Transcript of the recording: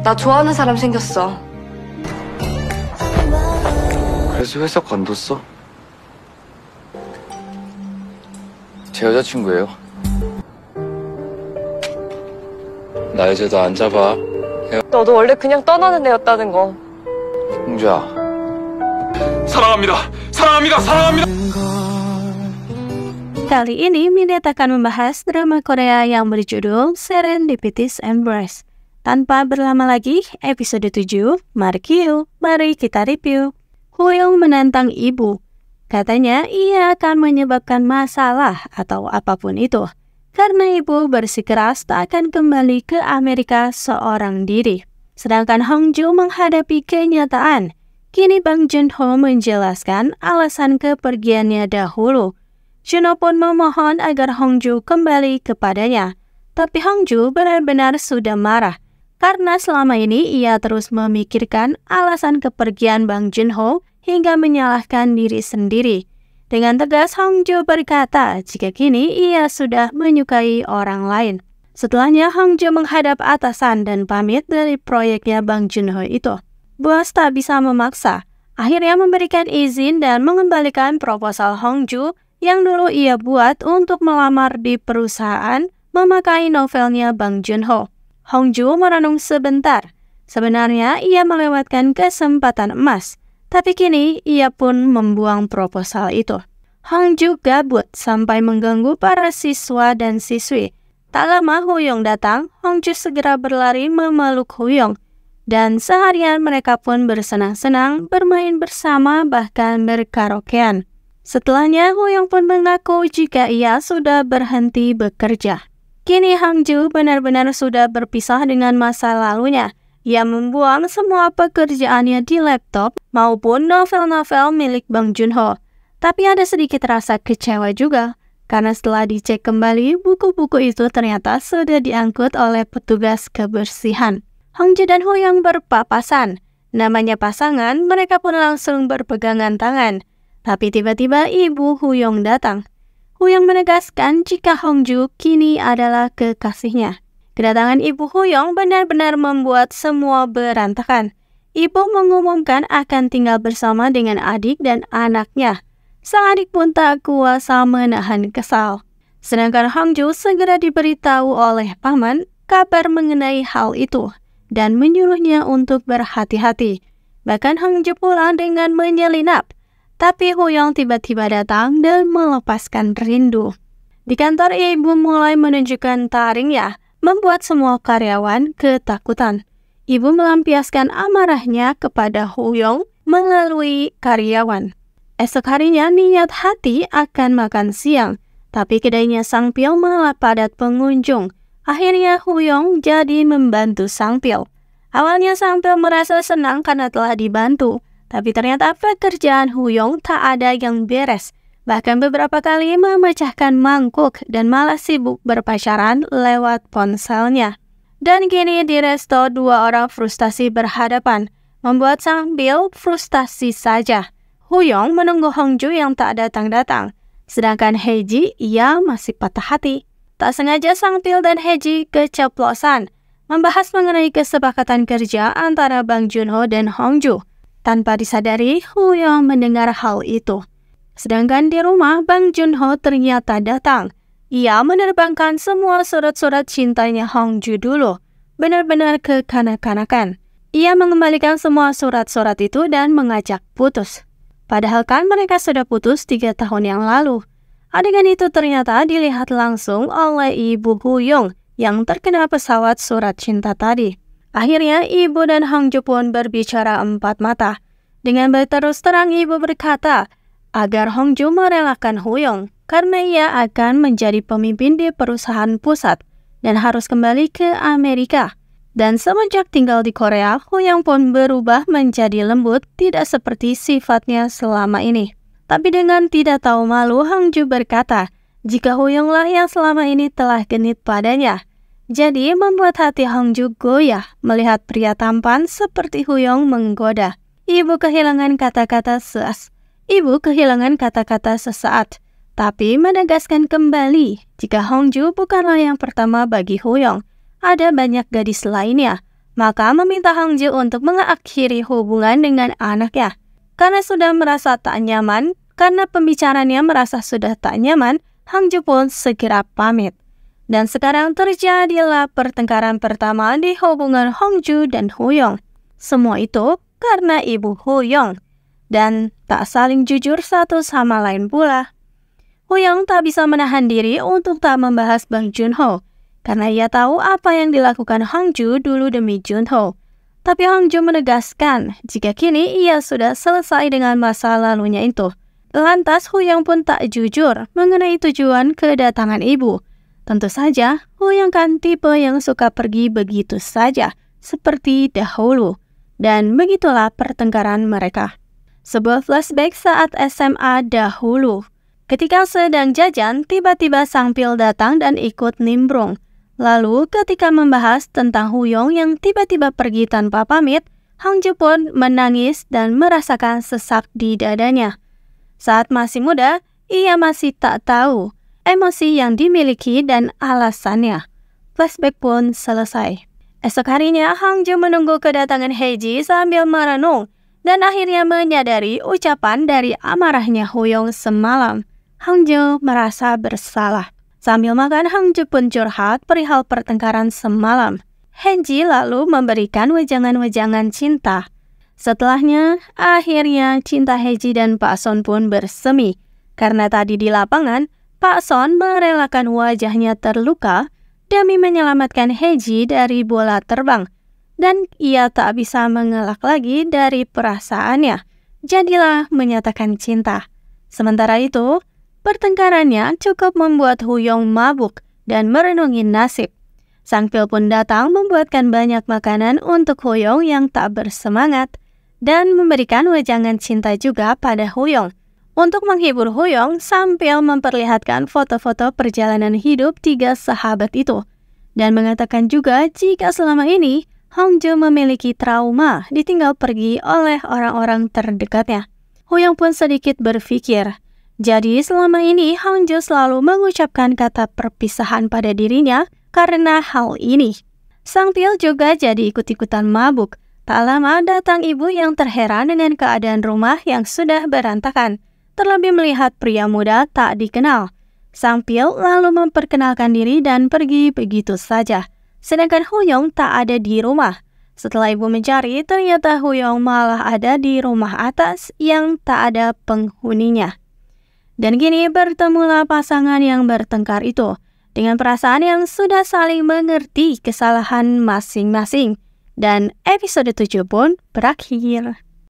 나 좋아하는 사람 생겼어. 그래서 회사 관뒀어? 제 여자친구예요. 나 이제 너 안 잡아. 너도 원래 그냥 떠나는 애였다는 거. 홍주야. 사랑합니다. 사랑합니다. 사랑합니다. Kali ini Minette akan membahas drama Korea yang berjudul Serendipity's Embrace. Tanpa berlama lagi, episode 7, mari kita review. Hoyoung menantang ibu. Katanya ia akan menyebabkan masalah atau apapun itu. Karena ibu bersikeras tak akan kembali ke Amerika seorang diri. Sedangkan Hongju menghadapi kenyataan. Kini Bang Joon-ho menjelaskan alasan kepergiannya dahulu. Junho pun memohon agar Hongju kembali kepadanya. Tapi Hongju benar-benar sudah marah. Karena selama ini ia terus memikirkan alasan kepergian Bang Joon-ho hingga menyalahkan diri sendiri. Dengan tegas Hongju berkata jika kini ia sudah menyukai orang lain. Setelahnya Hongju menghadap atasan dan pamit dari proyeknya Bang Joon-ho itu. Bos tak bisa memaksa. Akhirnya memberikan izin dan mengembalikan proposal Hongju yang dulu ia buat untuk melamar di perusahaan memakai novelnya Bang Joon-ho. Hongju merenung sebentar. Sebenarnya ia melewatkan kesempatan emas, tapi kini ia pun membuang proposal itu. Hongju gabut sampai mengganggu para siswa dan siswi. Tak lama Hoyoung datang, Hongju segera berlari memeluk Hoyoung. Dan seharian mereka pun bersenang-senang bermain bersama bahkan berkaraokean. Setelahnya Hoyoung pun mengaku jika ia sudah berhenti bekerja. Kini Hongju benar-benar sudah berpisah dengan masa lalunya. Ia membuang semua pekerjaannya di laptop maupun novel-novel milik Bang Joon-ho. Tapi ada sedikit rasa kecewa juga, karena setelah dicek kembali, buku-buku itu ternyata sudah diangkut oleh petugas kebersihan. Hongju dan Hoyoung berpapasan. Namanya pasangan, mereka pun langsung berpegangan tangan. Tapi tiba-tiba ibu Hoyoung datang. Hoyoung menegaskan jika Hongju kini adalah kekasihnya. Kedatangan ibu Hoyoung benar-benar membuat semua berantakan. Ibu mengumumkan akan tinggal bersama dengan adik dan anaknya. Sang adik pun tak kuasa menahan kesal. Sedangkan Hongju segera diberitahu oleh paman kabar mengenai hal itu dan menyuruhnya untuk berhati-hati. Bahkan Hongju pulang dengan menyelinap. Tapi Hoyoung tiba-tiba datang dan melepaskan rindu. Di kantor ibu mulai menunjukkan taringnya, membuat semua karyawan ketakutan. Ibu melampiaskan amarahnya kepada Hoyoung melalui karyawan. Esok harinya niat hati akan makan siang, tapi kedainya Sangpil malah padat pengunjung. Akhirnya Hoyoung jadi membantu Sangpil. Awalnya Sangpil merasa senang karena telah dibantu. Tapi ternyata pekerjaan Hoyoung tak ada yang beres. Bahkan beberapa kali memecahkan mangkuk dan malah sibuk berpacaran lewat ponselnya. Dan kini di resto dua orang frustasi berhadapan, membuat Sangpil frustasi saja. Hoyoung menunggu Hongju yang tak datang-datang. Sedangkan Haeji ia masih patah hati. Tak sengaja Sangpil dan Haeji keceplosan membahas mengenai kesepakatan kerja antara Bang Joon-ho dan Hongju. Tanpa disadari, Hoyoung mendengar hal itu. Sedangkan di rumah, Bang Joon-ho ternyata datang. Ia menerbangkan semua surat-surat cintanya Hongju dulu. Benar-benar kekanak-kanakan. Ia mengembalikan semua surat-surat itu dan mengajak putus. Padahal kan mereka sudah putus 3 tahun yang lalu. Adegan itu ternyata dilihat langsung oleh ibu Hoyoung yang terkena pesawat surat cinta tadi. Akhirnya ibu dan Hongju pun berbicara empat mata. Dengan berterus terang ibu berkata agar Hongju merelakan Hoyoung karena ia akan menjadi pemimpin di perusahaan pusat dan harus kembali ke Amerika. Dan semenjak tinggal di Korea, Hoyoung pun berubah menjadi lembut, tidak seperti sifatnya selama ini. Tapi dengan tidak tahu malu, Hongju berkata jika Hoyoung lah yang selama ini telah genit padanya. Jadi membuat hati Hongju goyah melihat pria tampan seperti Hoyoung menggoda. Ibu kehilangan kata-kata sesaat, tapi menegaskan kembali jika Hongju bukanlah yang pertama bagi Hoyoung. Ada banyak gadis lainnya. maka meminta Hong Ju untuk mengakhiri hubungan dengan anaknya. Karena sudah merasa tak nyaman, karena pembicaranya merasa sudah tak nyaman, Hong Ju pun segera pamit. Dan sekarang terjadilah pertengkaran pertama di hubungan Hong Ju dan Huyong. Semua itu karena ibu Huyong. Dan tak saling jujur satu sama lain pula. Huyong tak bisa menahan diri untuk tak membahas Bang Junho, karena ia tahu apa yang dilakukan Hong Ju dulu demi Junho. Tapi Hong Ju menegaskan jika kini ia sudah selesai dengan masa lalunya itu. Lantas Huyong pun tak jujur mengenai tujuan kedatangan ibu. Tentu saja, Huyong kan tipe yang suka pergi begitu saja, seperti dahulu. Dan begitulah pertengkaran mereka. Sebuah flashback saat SMA dahulu. Ketika sedang jajan, tiba-tiba Sang Pil datang dan ikut nimbrung. Lalu ketika membahas tentang Huyong yang tiba-tiba pergi tanpa pamit, Hong Ju pun menangis dan merasakan sesak di dadanya. Saat masih muda, ia masih tak tahu emosi yang dimiliki dan alasannya. Flashback pun selesai. Esok harinya, Hong Ju menunggu kedatangan Heiji sambil merenung dan akhirnya menyadari ucapan dari amarahnya Huyong semalam. Hong Ju merasa bersalah. Sambil makan, Hong Ju pun curhat perihal pertengkaran semalam. Heiji lalu memberikan wejangan-wejangan cinta. Setelahnya, akhirnya cinta Heiji dan Pak Son pun bersemi. Karena tadi di lapangan, Pak Son merelakan wajahnya terluka demi menyelamatkan Heiji dari bola terbang. Dan ia tak bisa mengelak lagi dari perasaannya. Jadilah menyatakan cinta. Sementara itu, pertengkarannya cukup membuat Huyong mabuk dan merenungi nasib. Sang Pil pun datang membuatkan banyak makanan untuk Huyong yang tak bersemangat dan memberikan wejangan cinta juga pada Huyong. Untuk menghibur Huyong, Sang Pil memperlihatkan foto-foto perjalanan hidup tiga sahabat itu dan mengatakan juga jika selama ini Hong Ju memiliki trauma ditinggal pergi oleh orang-orang terdekatnya. Huyong pun sedikit berpikir, jadi selama ini Hong Ju selalu mengucapkan kata perpisahan pada dirinya karena hal ini. Sang Pil juga jadi ikut-ikutan mabuk. Tak lama datang ibu yang terheran dengan keadaan rumah yang sudah berantakan. Terlebih melihat pria muda tak dikenal. Sang Pil lalu memperkenalkan diri dan pergi begitu saja. Sedangkan Huyong tak ada di rumah. Setelah ibu mencari, ternyata Huyong malah ada di rumah atas yang tak ada penghuninya. Dan kini bertemulah pasangan yang bertengkar itu dengan perasaan yang sudah saling mengerti kesalahan masing-masing. Dan episode 7 pun berakhir.